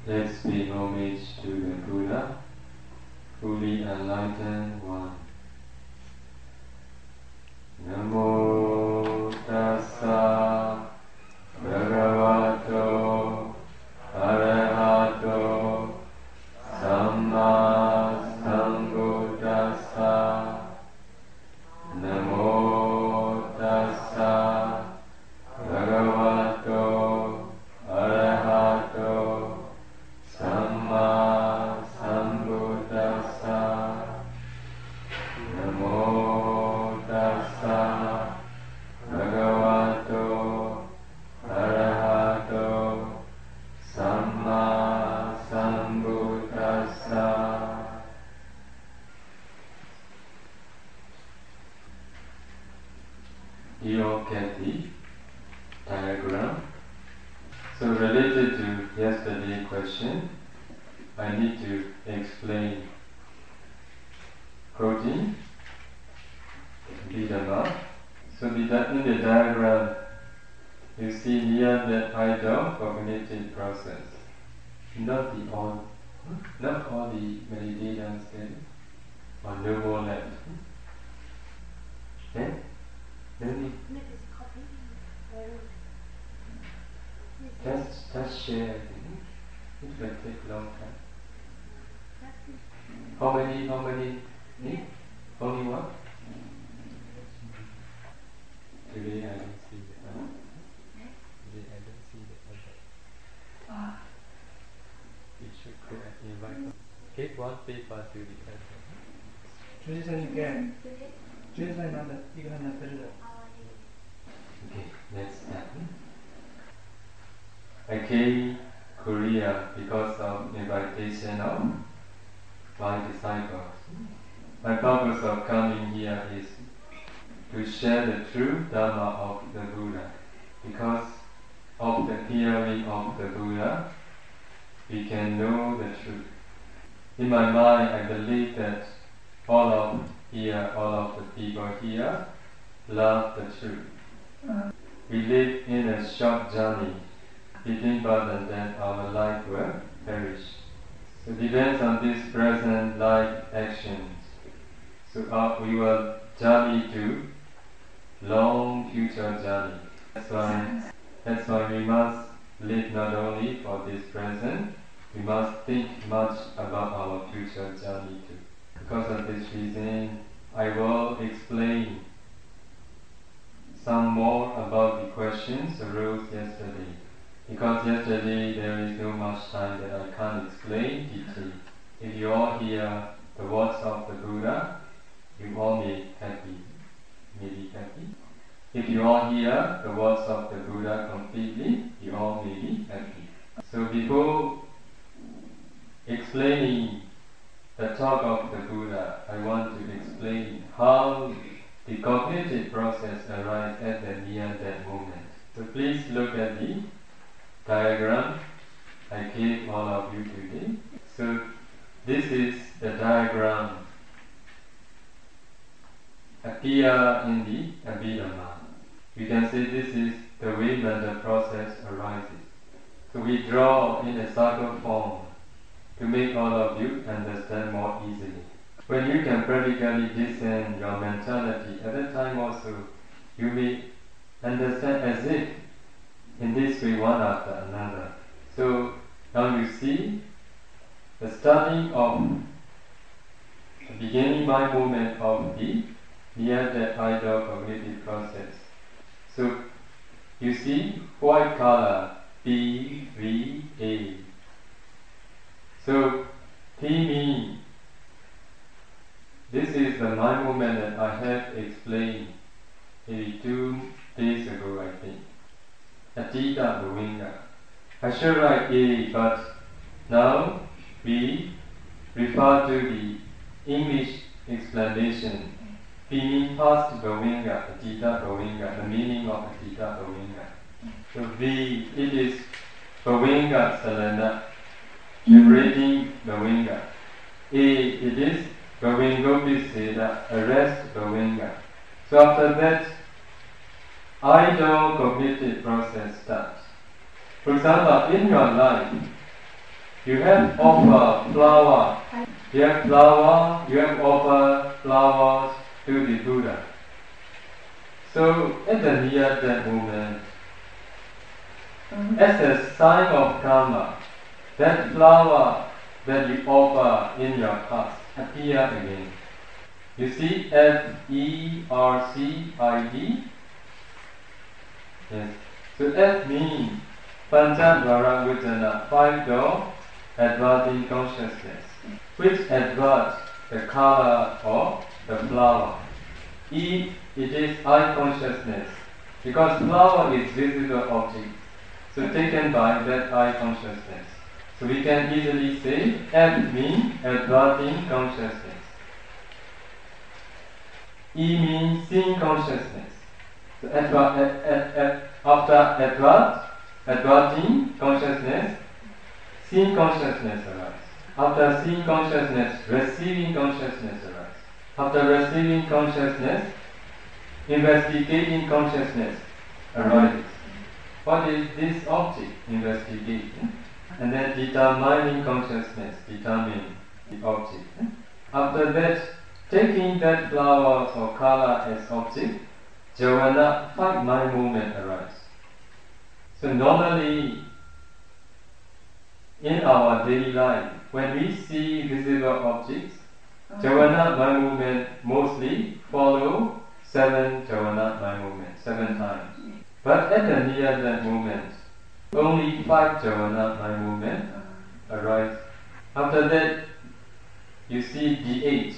Let's pay homage to the Buddha, fully enlightened one. Namo tassa bhagavato arahato samma sambuddhassa. Namo tassa bhagavato arahato samma sambuddhassa. Namo tassa bhagavato arahato samma sambuddhassa. You all get the diagram. So related to yesterday's question, I need to explain protein, Vidama. So in the diagram, you see here that idol cognitive process. Not all the meditators there, or no more left. Okay? No need. Just share. It will take long time. How many need? Only one? Today I don't see the other. Today I don't see the other. You should go and invite them. Take one paper to the other. Okay, let's start. I came Korea because of invitation of my disciples. My purpose of coming here is to share the true Dharma of the Buddha. Because of the hearing of the Buddha, we can know the truth. In my mind, I believe that all of the people here love the truth. We live in a short journey. Between birth and death, our life will perish. So it depends on this present life actions. So we will journey to long future journey. That's why we must live not only for this present, we must think much about our future journey too. Because of this reason, I will explain some more about the questions arose yesterday. Because yesterday there is no much time that I can't explain deeply. If you all hear the words of the Buddha, you all may be happy. If you all hear the words of the Buddha completely, you all may be happy. So before explaining the talk of the Buddha, I want to explain how the cognitive process arises at the near-death moment. So please look at the diagram I gave all of you today. So this is the diagram appear in the Abhidhamma. You can say this is the way that the process arises. So we draw in a circle form to make all of you understand more easily. When you can practically discern your mentality, at that time also you may understand as if in this way one after another. So now you see the starting of the beginning by moment of the near-death idol cognitive process. So you see white color PVA. So P means this is the mind movement that I have explained maybe 2 days ago, I think. Atita Bhavinga. I should write A, but now we refer to the English explanation. P means past Bhavinga, Atita Bhavinga, the meaning of Atita Bhavinga. So V, it is Bhavinga Salana, liberating Bhavinga. A, it is Bhavingopiseda, arrest Bhavinga. So after that, idol cognitive process starts. For example, in your life, You have offer flower. You have flower. You have offer flowers to the Buddha. So at the near that moment, as a sign of karma, that flower that you offer in your past appear again. You see F-E-R-C-I-D? Yes. So F means Panchadvara Vijana, 5 door adverting consciousness, which adverts the color of the flower. E, it is eye consciousness, because flower is visible object, so taken by that eye consciousness. So we can easily say F means adverting consciousness. E means seeing consciousness. So after adverting consciousness, seeing consciousness arises. After seeing consciousness, receiving consciousness arises. After receiving consciousness, investigating consciousness arises. What is this object? Investigating. And then determining consciousness, determine the object. After that, taking that flower or color as object, jhana, 5 mind movement arise. So normally, in our daily life, when we see visible objects, jhana mind movement mostly follow 7 jhana mind movements, 7 times. But at the near that moment, only 5 jhana mind movement arise. After that, you see DH,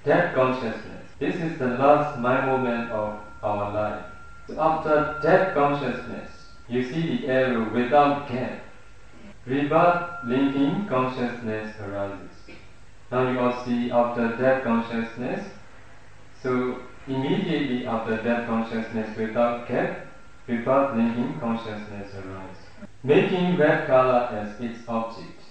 death consciousness. This is the last mind movement of our life. So after death consciousness, you see the arrow without gap. Rebirth linking consciousness arises. Now you all see after death consciousness, so immediately after death consciousness without gap, rebirth linking consciousness arises. Making red color as its object.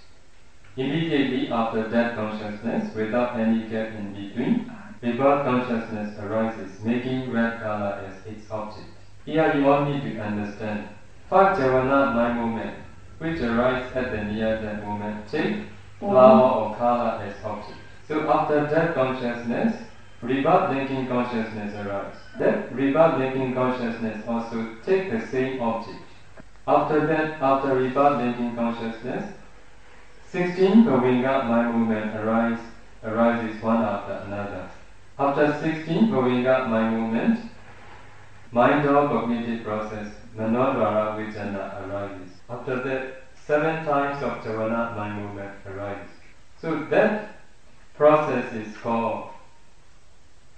Immediately after death consciousness, without any gap in between, rebirth consciousness arises, making red color as its object. Here you all need to understand 5 jhana mind movement, which arise at the near death moment, take flower or color as object. So after death consciousness, rebirth linking consciousness arises. That rebirth linking consciousness also take the same object. After that, after rebirth linking consciousness, 16 Govinga mind movement arises one after another. After 16 Govinga mind movement, mind or cognitive process, Manodvara Vijana arises. After that, 7 times of jhana mind movement arises. So that process is called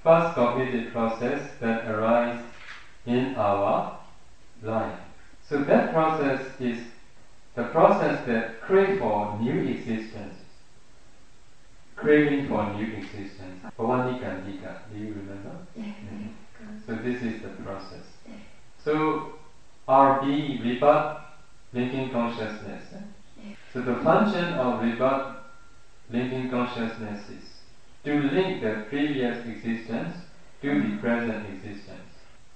first cognitive process that arises in our life. So that process is the process that crave for new existence. Craving for new existence. Bhavanikandika, do you remember? So this is the process. So RB, rebirth linking consciousness. So the function of rebirth linking consciousness is to link the previous existence to the present existence.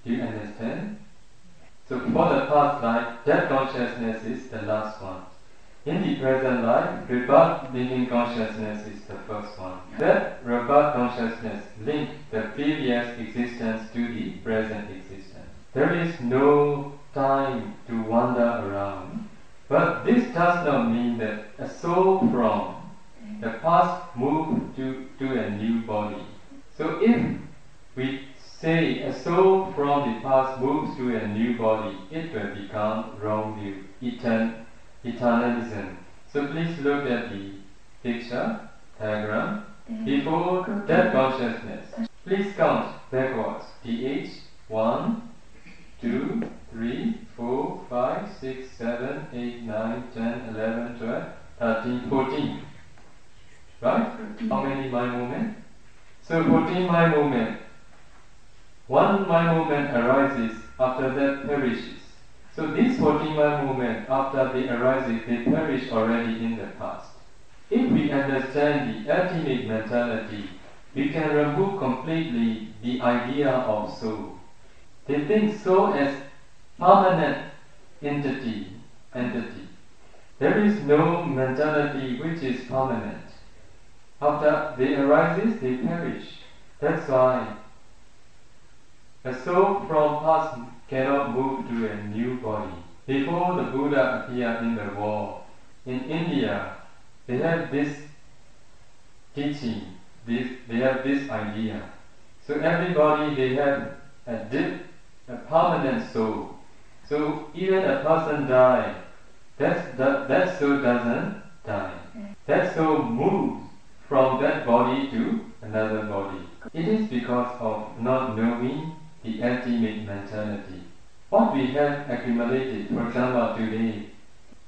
Do you understand? So for the past life, that consciousness is the last one. In the present life, rebirth linking consciousness is the first one. That rebirth consciousness links the previous existence to the present existence. There is no time to wander around. But this does not mean that a soul from the past moves to a new body. So if we say a soul from the past moves to a new body, it will become wrong view, eternalism. So please look at the picture, diagram. Before that consciousness, please count backwards. DH, 1, 2, 3, 4, 5, 6, 7, 8, 9, 10, 11, 12, 13, 14. Right? How many mind movement? So 14 mind movement. One mind movement arises, after that perishes. So these 14 mind movement, after they arise, they perish already in the past. If we understand the ultimate mentality, we can remove completely the idea of soul. They think soul as permanent entity. There is no mentality which is permanent. After they arises, they perish. That's why a soul from past cannot move to a new body. Before the Buddha appeared in the world, in India, they have this teaching, they have this idea. So everybody, they have a permanent soul. So even a person dies, that soul doesn't die. That soul moves from that body to another body. It is because of not knowing the ultimate mentality. What we have accumulated, for example, today.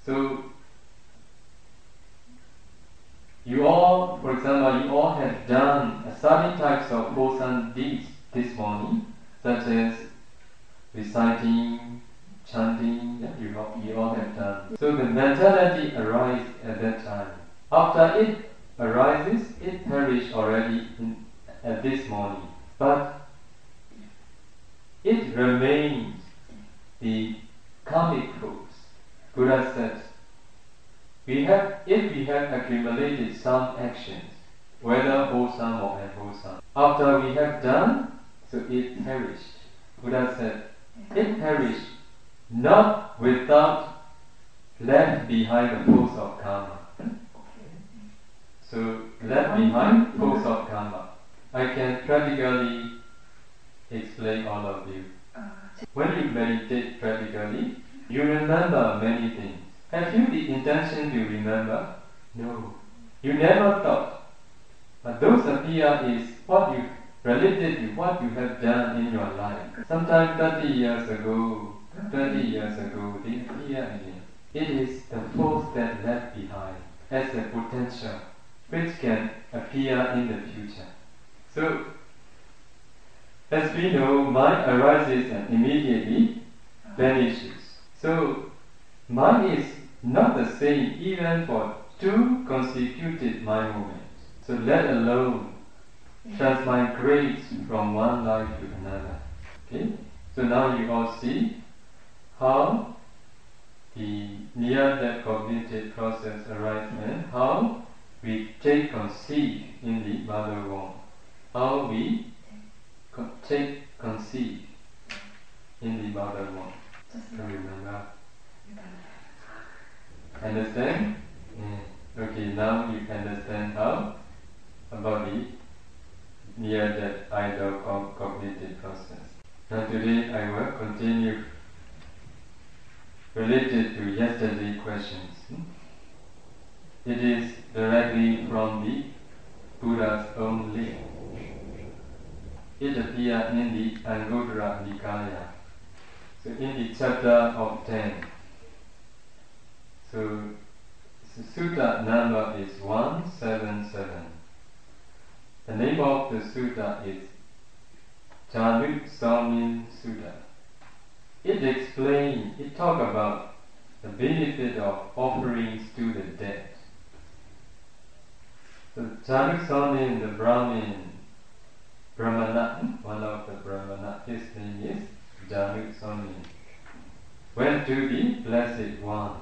So you all, for example, you all have done certain types of wholesome deeds this morning, such as reciting, chanting, that you all have done. So the mentality arises at that time. After it arises, it perishes already at this morning. But it remains the karmic force. Buddha said, if we have accumulated some actions, whether wholesome or unwholesome, after we have done, so it perished. Buddha said, it perished not without left behind the force of karma. So left behind force of karma. I can practically explain all of you. When you meditate practically, you remember many things. Have you the intention to remember? No. You never thought. But those appear is what you related to what you have done in your life. Sometimes 30 years ago, 20 years ago, they appear again. It is the force that left behind as a potential which can appear in the future. So, as we know, mind arises and immediately vanishes. So, mind is not the same even for 2 consecutive mind moments. So let alone transmigrates from one life to another. Okay? So now you all see how the near-death cognitive process arises and how we take conceive in the mother womb. How we take conceive in the mother womb. Do you remember? Understand? Yeah. Okay, now you understand how about the near-death idle cognitive process. Now today I will continue related to yesterday's questions. It is directly from the Buddha's own lips. It appeared in the Anguttara Nikaya. So in the chapter of 10. So sutta number is 177. The name of the sutta is Janutsamin Sutta. It talks about the benefit of offerings to the dead. So Janutsamin, the Brahmana, one of the Brahmana, his name is Janutsamin, went to the Blessed One.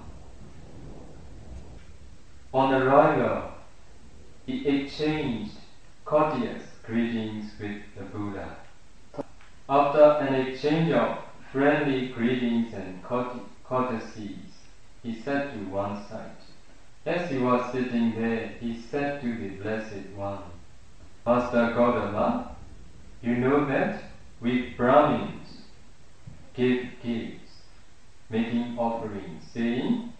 On arrival, he exchanged courteous greetings with the Buddha. After an exchange of friendly greetings and courtesies, he sat to one side. As he was sitting there, he said to the Blessed One, Master Gautama, you know that we Brahmins give gifts, making offerings, saying,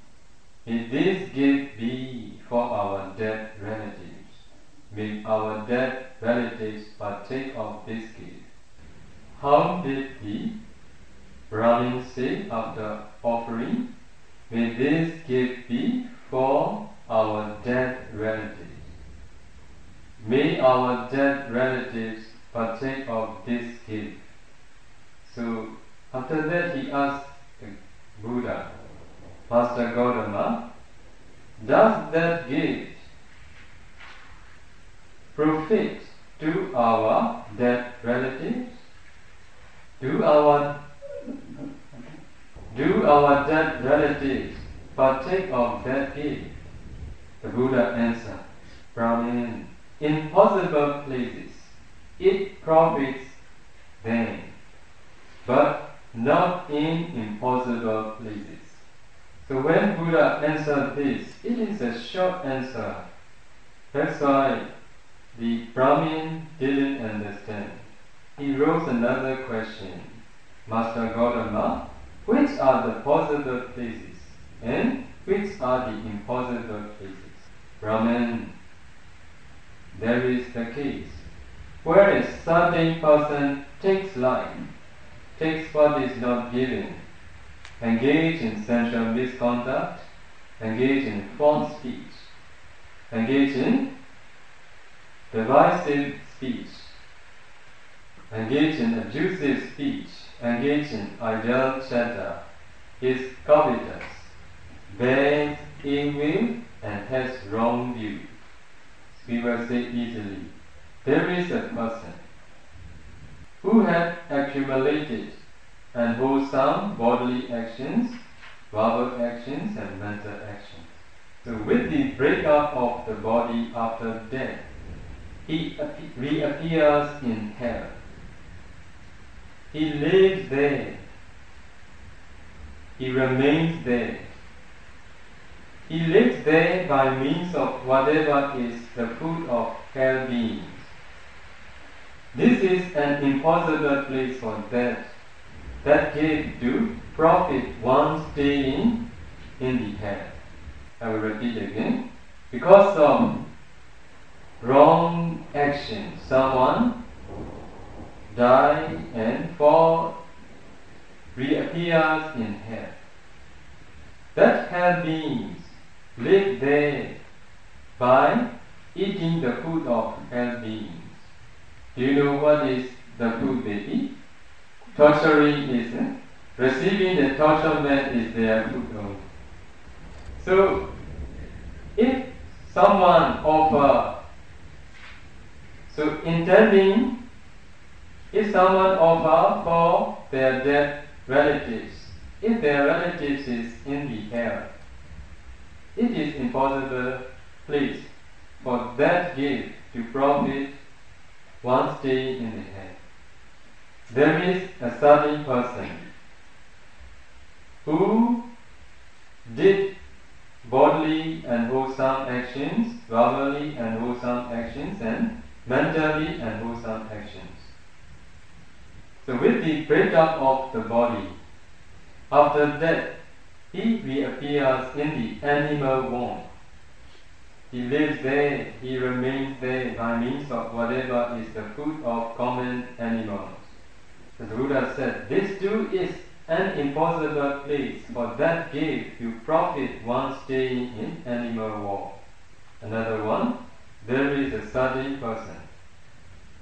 may this gift be for our dead relatives. May our dead relatives partake of this gift. How did the Brahmin say after offering? May this gift be for our dead relatives. May our dead relatives partake of this gift. So after that he asked the Buddha, Master Gautama, does that gift profit to our dead relatives? Do our dead relatives partake of that gift? The Buddha answered, Brahmin, in possible places it profits them, but not in impossible places. So when Buddha answered this, it is a short answer. That's why the Brahmin didn't understand. He wrote another question. Master Gautama, which are the possible places and which are the impossible places? Brahmin, there is the case where a certain person takes life, takes what is not given, engage in sensual misconduct, engage in false speech, engage in derisive speech, engage in abusive speech, engage in idle chatter, is covetous, bears ill will, and has wrong view. We will say easily, there is a person who had accumulated and wholesome bodily actions, verbal actions, and mental actions. So with the breakup of the body after death, he reappears in hell. He lives there. He remains there. He lives there by means of whatever is the food of hell beings. This is an impossible place for that gave to profit one staying in the hell. I will repeat again. Because of wrong action, someone dies and reappears in hell. That hell beings live there by eating the food of hell beings. Do you know what is the food they eat? Torturing is receiving the torturement is their food only. So if someone offer, if someone offer for their dead relatives, if their relatives is in the hell, it is impossible place for that gift to profit one stay in the hell. There is a certain person who did bodily and wholesome actions, verbally and wholesome actions, and mentally and wholesome actions. So with the breakup of the body, after death, he reappears in the animal world. He lives there, he remains there by means of whatever is the food of common animals. The Buddha said, this too is an impossible place for that gift to profit one staying in animal world. Another one, there is a certain person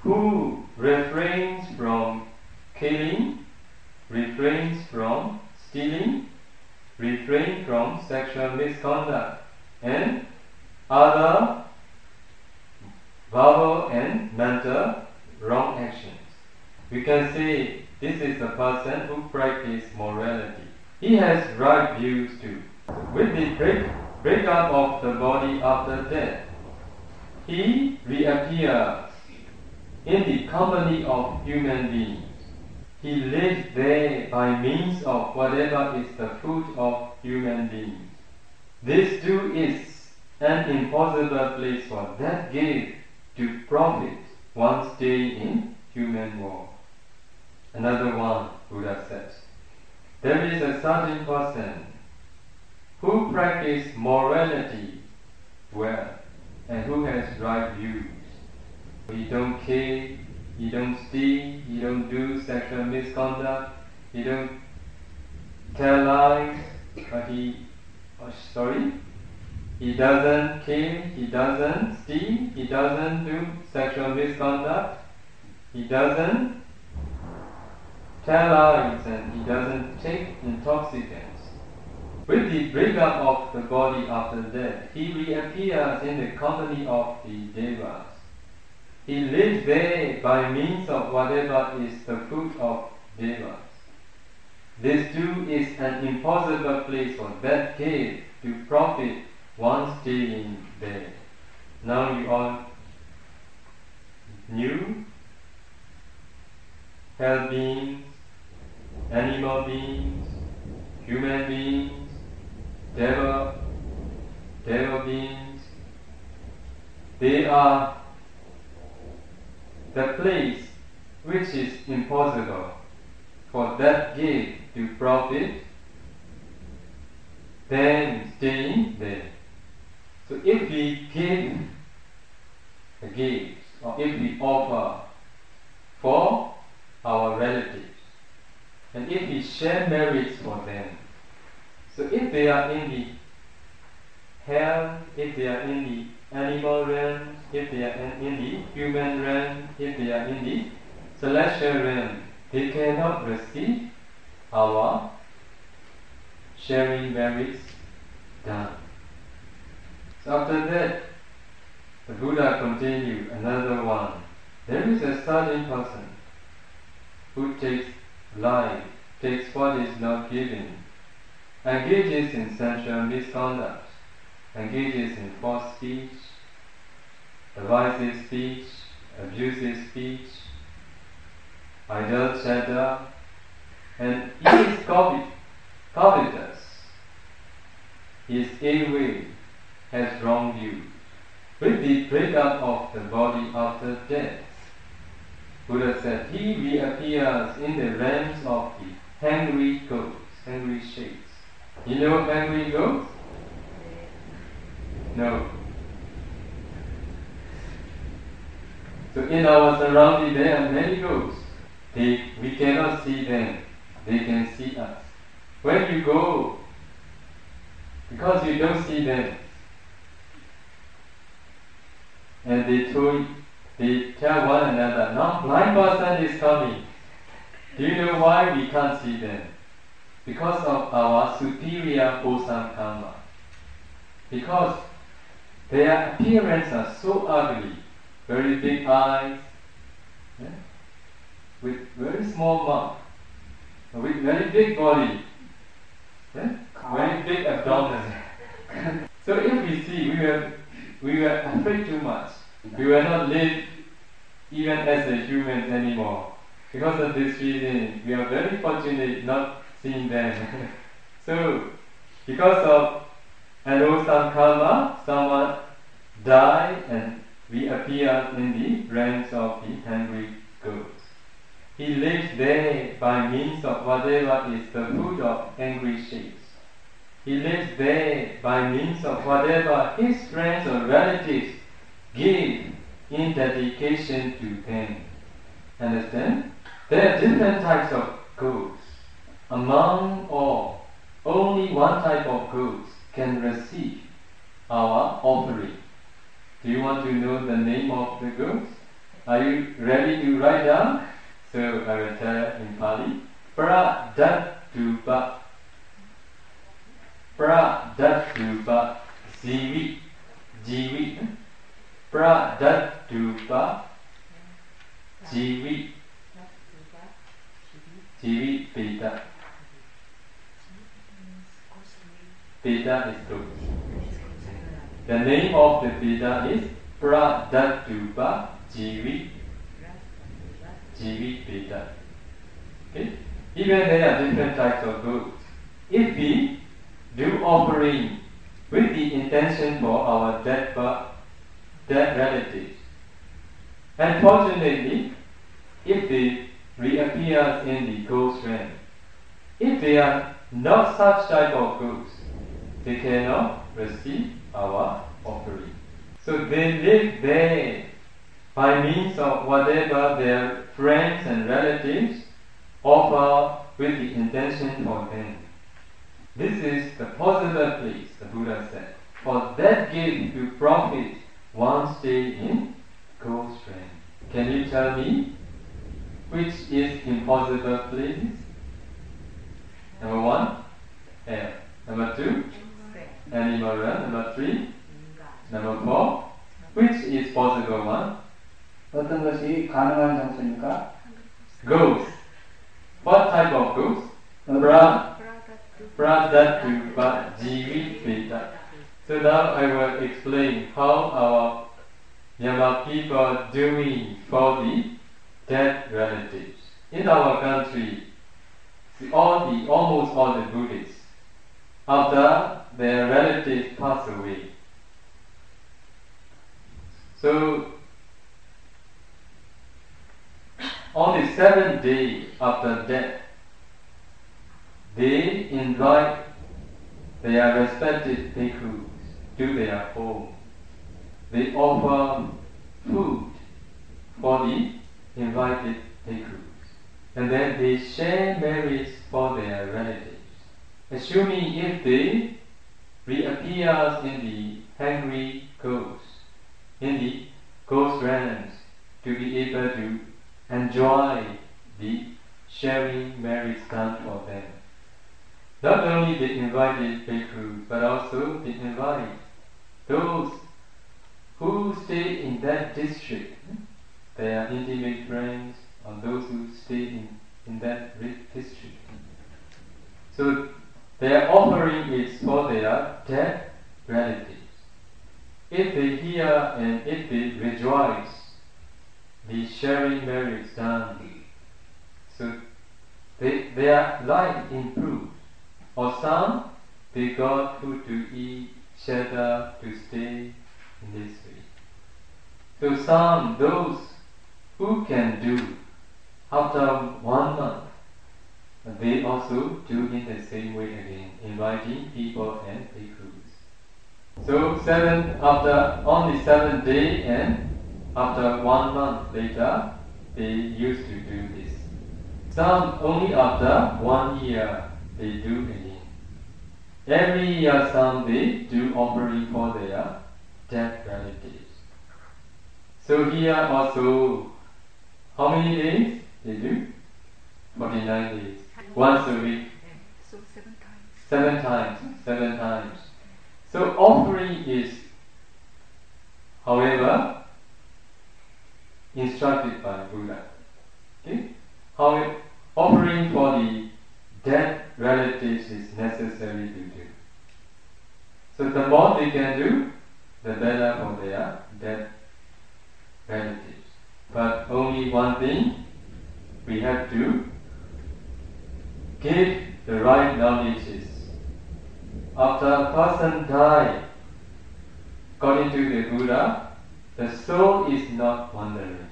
who refrains from killing, refrains from stealing, refrains from sexual misconduct, and other verbal and mental wrong actions. We can say this is the person who practices morality. He has right views too. With the breakup of the body after death, he reappears in the company of human beings. He lives there by means of whatever is the food of human beings. This too is an impossible place for that gift to profit one stay in human world. Another one, Buddha says, there is a certain person who practices morality well and who has right views. He don't kill, he don't steal, he don't do sexual misconduct, he don't tell lies, but he doesn't kill, he doesn't steal, he doesn't do sexual misconduct, he doesn't tell lies, and he doesn't take intoxicants. With the breakup of the body after death, he reappears in the company of the devas. He lives there by means of whatever is the food of devas. This too is an impossible place for that cave to profit one staying there. Now you all knew hell beings, animal beings, human beings, devil beings. They are the place which is impossible for that gate to profit, then staying there. So if we give a gift, or if we offer for our relatives, and if we share merits for them, so if they are in the hell, if they are in the animal realm, if they are in the human realm, if they are in the celestial realm, they cannot receive our sharing merits done. So after that, the Buddha continued another one. There is a certain person who takes life, takes what is not given, engages in sensual misconduct, engages in false speech, derisive speech, abusive speech, idle chatter, and he is covetous. His ill will has wrong views. With the breakup of the body after death, Buddha said he reappears in the realms of the hungry ghosts, hungry shades. You know hungry ghosts? No. So in our surrounding there are many ghosts. We cannot see them. They can see us. When you go, because you don't see them, and they tell one another, now blind person is coming. Do you know why we can't see them? Because of our superior wholesome karma. Because their appearance are so ugly, very big eyes, with very small mouth, with very big body, very big abdomen. So if we see, we were afraid too much. We will not live even as a human anymore. Because of this reason, we are very fortunate not seeing them. So, because of unwholesome karma, someone died and reappeared in the realms of the hungry ghosts. He lives there by means of whatever is the food of angry shades. He lives there by means of whatever his friends or relatives give in dedication to them. Understand? There are different types of ghosts. Among all, only one type of ghost can receive our offering. Do you want to know the name of the ghost? Are you ready to write down? So I will tell in Pali. Pradatupa. Pradatupa Jivi. Jivi. Pradatupa Jivi. Jivi Peta. Peta is ghost. The name of the Peta is Pradatupa Jivi. Jivi Peta. Okay? Even there are different types of ghosts. If we do offering with the intention for our dead relatives, unfortunately, if they reappear in the ghost realm, if they are not such type of ghosts, they cannot receive our offering. So they live there by means of whatever their friends and relatives offer with the intention for them. This is the possible place, the Buddha said, for that gift to profit one stay in ghost realm. Can you tell me which is impossible place? Number 1, hell. Number 2, animal realm. Number 3, number 4, which is possible one? 어떤 것이 가능한 장소입니까? Ghost. What type of ghost? Pradatupa Jivipeta. So now I will explain how our Myanmar people are doing for the dead relatives. In our country, almost all the Buddhists, after their relatives pass away, so on the 7th day after death, they invite their respected bhikkhus to their home. They offer food for the invited bhikkhus, and then they share merits for their relatives, assuming if they reappear in the hungry ghosts, in the ghost realms, to be able to enjoy the sharing merits done for them. Not only the invited bhikkhus, but also they invite those who stay in that district, their intimate friends, or those who stay in that district. So their offering is for their dead relatives. If they hear and if they rejoice, the sharing merits done, so their life improves. Or some, they got food to eat, shelter to stay in this way. So some, those who can do after 1 month, they also do in the same way again, inviting people and bhikkhus. So on the 7th day and after 1 month later, they used to do this. Some only after 1 year they do again. Every year some they do offering for their dead relatives. So here also, how many days they do? 49 days. Once a week. So 7 times. 7 times. So offering is, however, instructed by Buddha. Okay? How offering for the dead relatives is necessary to do. So the more they can do, the better for their dead relatives. But only one thing, we have to give the right knowledges. After a person dies, according to the Buddha, the soul is not wandering.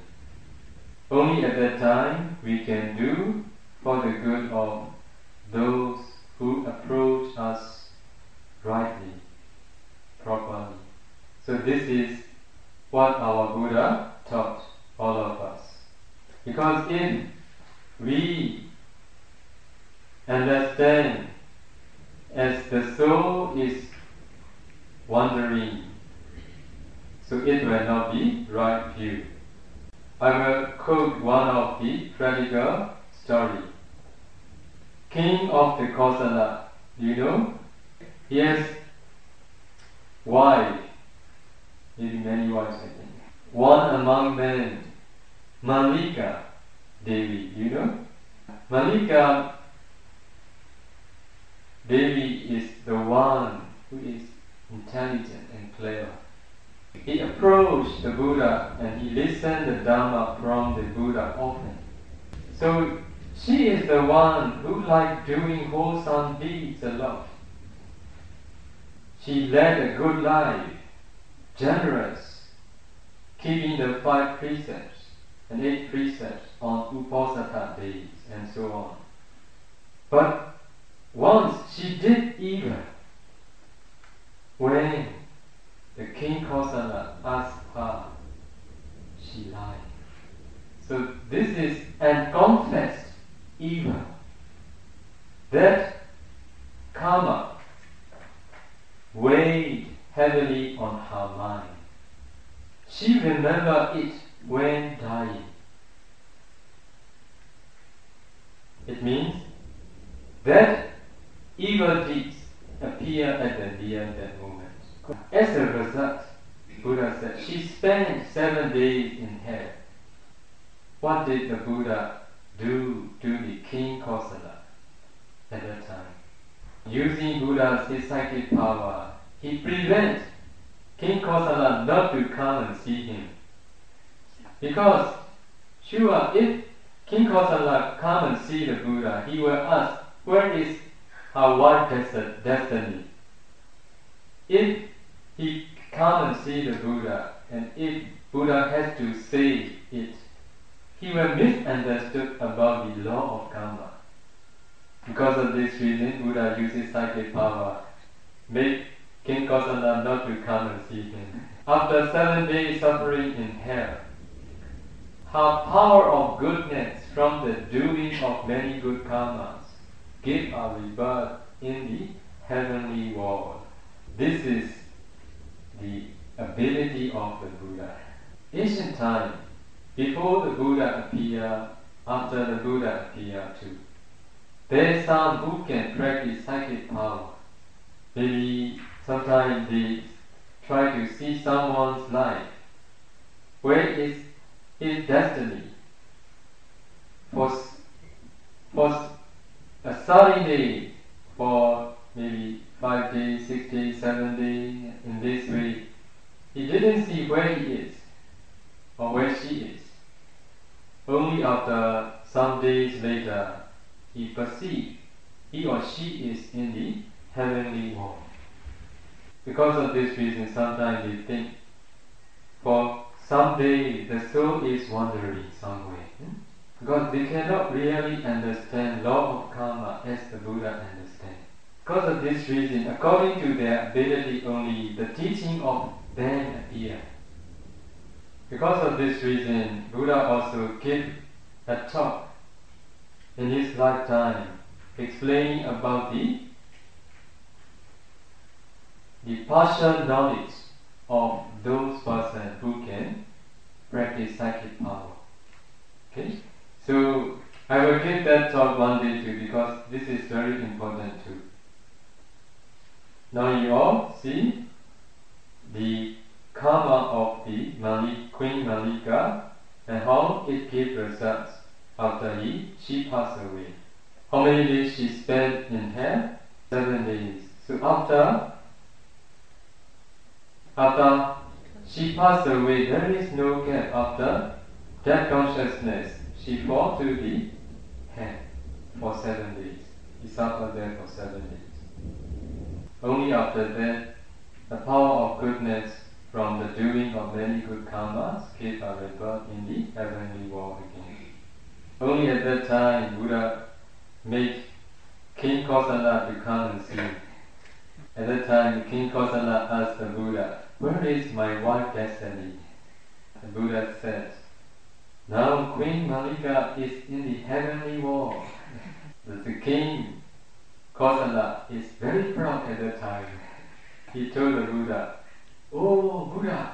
Only at that time we can do for the good of those who approach us rightly, properly. So this is what our Buddha taught all of us. Because if we understand as the soul is wandering, so it will not be right view. I will quote one of the practical story. King of the Kosala, you know, he has wife, maybe many wives I think. One among them, Malika Devi, you know. Malika Devi is the one who is intelligent and clever. He approached the Buddha and he listened the Dhamma from the Buddha often. So she is the one who liked doing wholesome deeds a lot. She led a good life, generous, keeping the 5 precepts and 8 precepts on Uposatha days and so on. But once she did evil. When the King Kosala asked her, she lied. So this is an confessed evil. That karma weighed heavily on her mind. She remembered it when dying. It means that evil deeds appear at the near death moment. As a result, Buddha said, she spent 7 days in hell. What did the Buddha do to the King Kosala? at that time. Using Buddha's psychic power, he prevented King Kosala not to come and see him. Because, sure, if King Kosala come and see the Buddha, he will ask, where is our wife destiny? If he come and see the Buddha, and if Buddha has to say it, he will misunderstood about the law of karma. Because of this reason, Buddha uses psychic power, make King Kosala not to come and see him. After 7 days suffering in hell, her power of goodness from the doing of many good karmas gave a rebirth in the heavenly world. This is the ability of the Buddha. Ancient time, before the Buddha appeared, after the Buddha appeared too, there is some who can practice psychic power. Maybe sometimes they try to see someone's life. Where is his destiny? For a 30 days, for maybe 5 days, 6 days, 7 days, in this way, he didn't see where he is or where she is. Only after some days later, he perceives he or she is in the heavenly world. Because of this reason, sometimes they think for some day the soul is wandering somewhere. Because they cannot really understand law of karma as the Buddha understands. Because of this reason, according to their ability only, the teaching of them appear. Because of this reason, Buddha also gave a talk in his lifetime explaining about the partial knowledge of those persons who can practice psychic power. Okay? So I will give that talk one day too, because this is very important too. Now you all see the karma of the Queen Malika and how it gave results after she passed away. How many days she spent in hell? 7 days. So after she passed away, there is no gap. After that consciousness, she fell to the hell for 7 days. She suffered there for 7 days. Only after that, the power of goodness from the doing of many good karmas gave her rebirth in the heavenly world again. Only at that time, Buddha made King Kosala to come and see. At that time, King Kosala asked the Buddha, where is my wife destiny? The Buddha said, now Queen Malika is in the heavenly world. The King Kosala is very proud at that time. He told the Buddha, oh Buddha,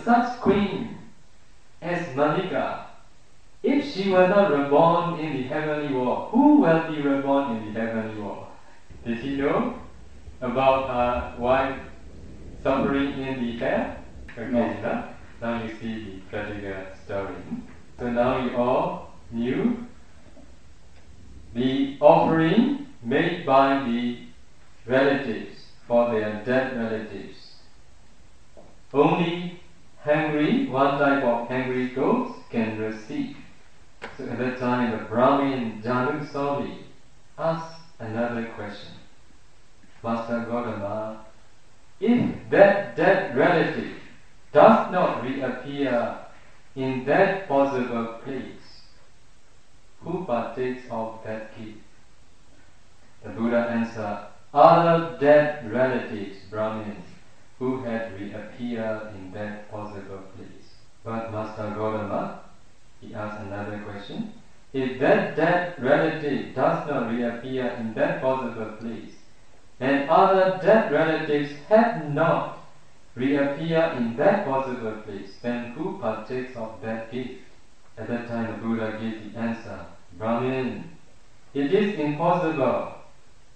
such queen as Malika, if she were not reborn in the heavenly world, who will be reborn in the heavenly world? Did he know about her wife suffering in the hell? Okay, no. Now you see the tragic story. So now you all knew the offering made by the relatives for their dead relatives. Only one type of hungry ghost can receive. So at that time the Brahmin Januswami asked another question. Master Gautama, if that dead relative does not reappear in that possible place, who partakes of that gift? The Buddha answered, other dead relatives, Brahmins, who had reappeared in that possible place. But Master Gautama, he asked another question. If that dead relative does not reappear in that possible place, and other dead relatives have not reappeared in that possible place, then who partakes of that gift? At that time the Buddha gave the answer, Brahmin, it is impossible.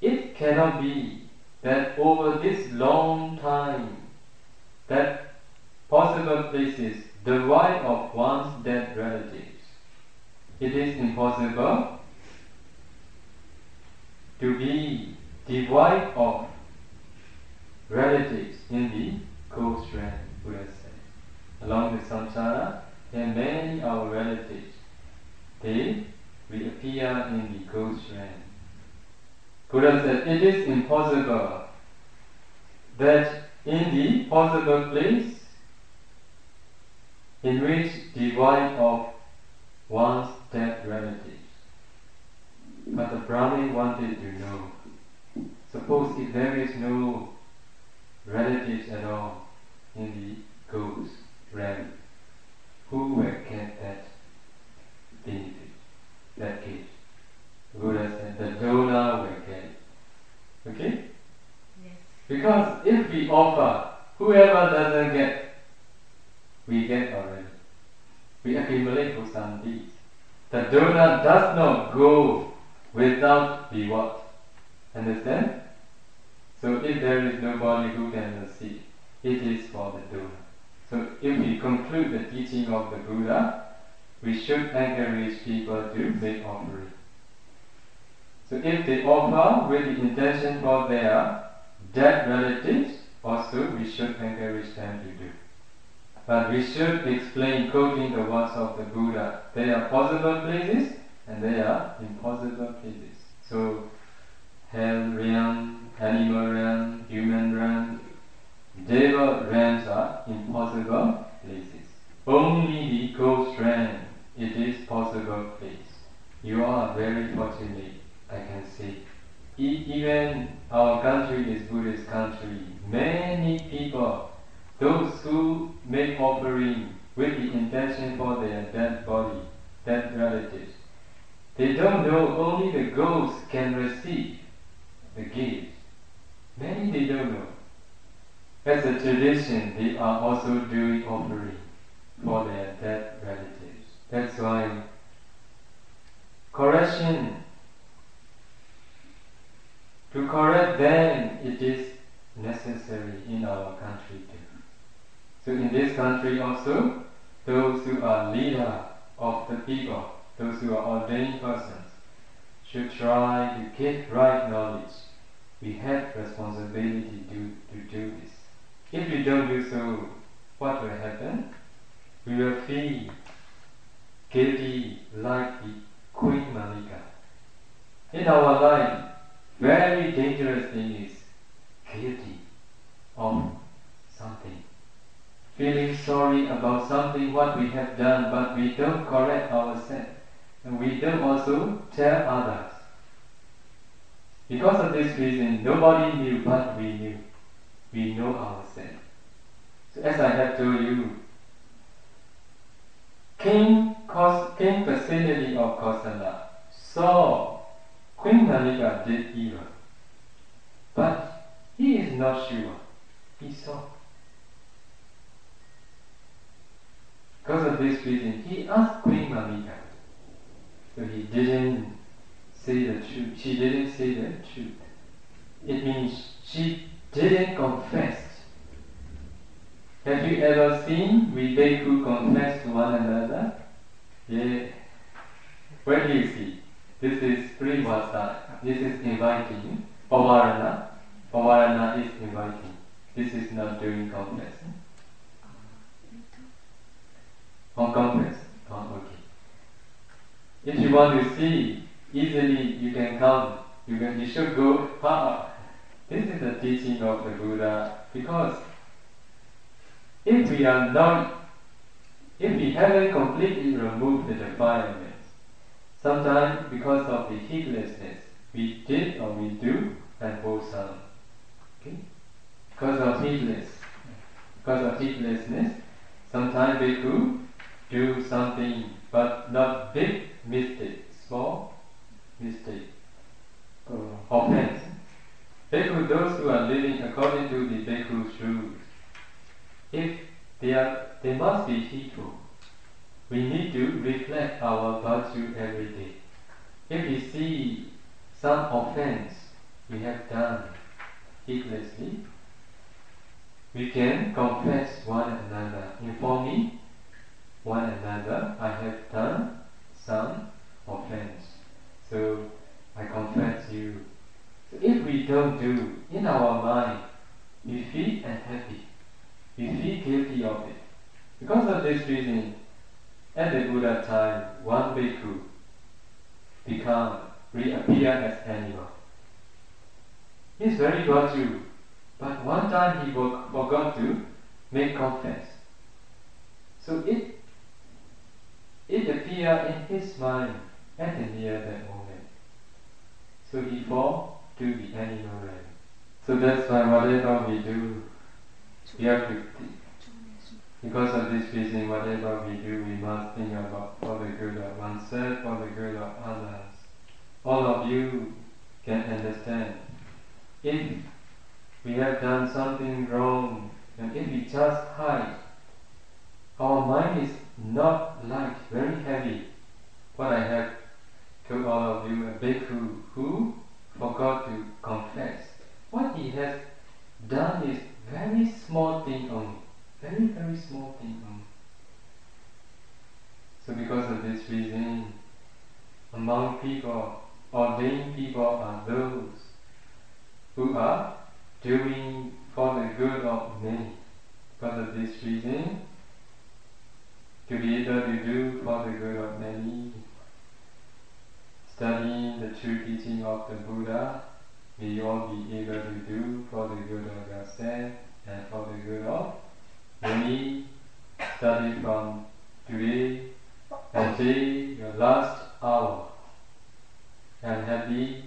It cannot be that over this long time, that possible places the wife of one's dead relatives. It is impossible to be devoid of relatives in the ghost realm, Buddha said. Along the samsara, there are many our relatives. They will appear in the ghost realm. Buddha said, it is impossible that in the possible place in which devoid of one's dead relatives. But the Brahmin wanted to know, suppose if there is no relatives at all in the ghost realm, who will get that benefit, that gift? Buddha said, the donor will get it. Okay? Yes. Because if we offer, whoever doesn't get, we get already. We accumulate for some deeds. The donor does not go without reward. Understand? So if there is nobody who can receive, it is for the donor. So if we conclude the teaching of the Buddha, we should encourage people to make offering. So if they offer with the intention for their dead relatives, also we should encourage them to do. But we should explain, quoting the words of the Buddha, there are possible places and there are impossible places. So hell realm, animal realm, human realm, Deva realms are impossible places. Only the ghost realm, it is possible place. You are very fortunate, I can say. Even our country is Buddhist country. Many people, those who make offering with the intention for their dead body, dead relatives, they don't know only the ghost can receive the gift. Many they don't know. As a tradition, they are also doing offering for their dead relatives. That's why correction, to correct them, it is necessary in our country too. So in this country also, those who are leader of the people, those who are ordained persons, should try to get right knowledge. We have responsibility to do this. If we don't do so, what will happen? We will feel guilty like the Queen Malika. In our life, very dangerous thing is guilty of something. Feeling sorry about something what we have done, but we don't correct ourselves. And we don't also tell others. Because of this reason, nobody knew, but we knew. We know ourselves. So as I have told you, King Pasenadi of Kosala saw Queen Malika did evil, but he is not sure. He saw. Because of this reason, he asked Queen Malika. So he didn't say the truth. She didn't say the truth. It means she didn't confess. Have you ever seen we bhikkhu confess to one another? Yeah. Where do you see? This is privasa. This is inviting. Pavarana. Pavarana is inviting. This is not doing confess. On confess. Oh, okay. If you want to see, easily you can come. You should go far. This is the teaching of the Buddha, because if we haven't completely removed the defilements, sometimes because of the heedlessness, we did or we do unwholesome. Okay? Because of heedlessness, sometimes bhikkhu do something, but not big mistake, small mistake, offense. Bhikkhu, those who are living according to the bhikkhu's rules, if they must be heedful. We need to reflect our virtue every day. If we see some offense we have done heedlessly, we can confess one another, informing one another, I have done some offense. So I confess you, So if we don't do, in our mind, we feel unhappy, we feel guilty of it. Because of this reason, at the Buddha time, one bhikkhu reappear as animal. He's very virtuous, but one time he forgot to make confess. So it appeared in his mind at the near that moment. So he fall to the animal realm. So that's why whatever we do, we have to because of this reason, whatever we do, we must think about for the good of oneself, for the good of others. All of you can understand. If we have done something wrong, and if we just hide, our mind is not light, very heavy. What I have told all of you, a bhikkhu who forgot to confess. What he has done is very small thing only. Very, very small thing only. So because of this reason, among people, ordained people are those who are doing for the good of many. Because of this reason, to be able to do for the good of many, studying the true teaching of the Buddha, may you all be able to do for the good of yourself and for the good of many. Study from today until your last hour. I'm happy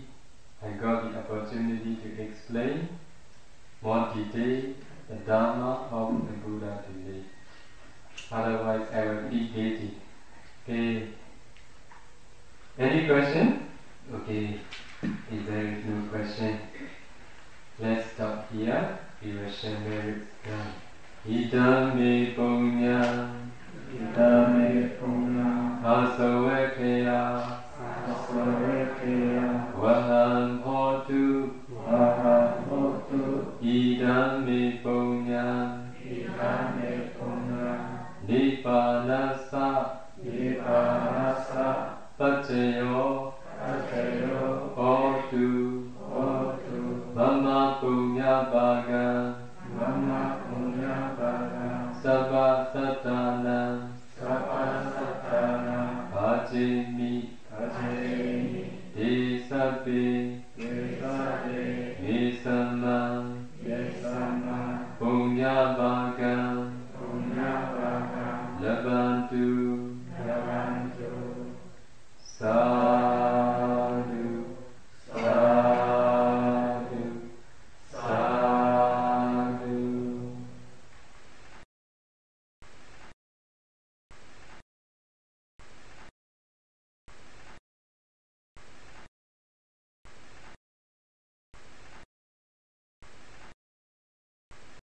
I got the opportunity to explain more detail the Dharma of the Buddha today. Otherwise I will be guilty. Okay. Any question? Okay. If there is no question, let's stop here. We will share merits now. Idam me punya, idam me punya, asavekaya, asavekaya, vaham hotu, vaham hotu, idam me punya, idam me punya, nippanasa, nippanasa, pacayo, pacayo, hotu, hotu, mama punya bhaga, mama punya bhaga, sabba satana, sabba satana, pacemi, pacemi, desape, desape, nisama, nisama, punya bhaga, punya bhaga, labantu, labantu, sa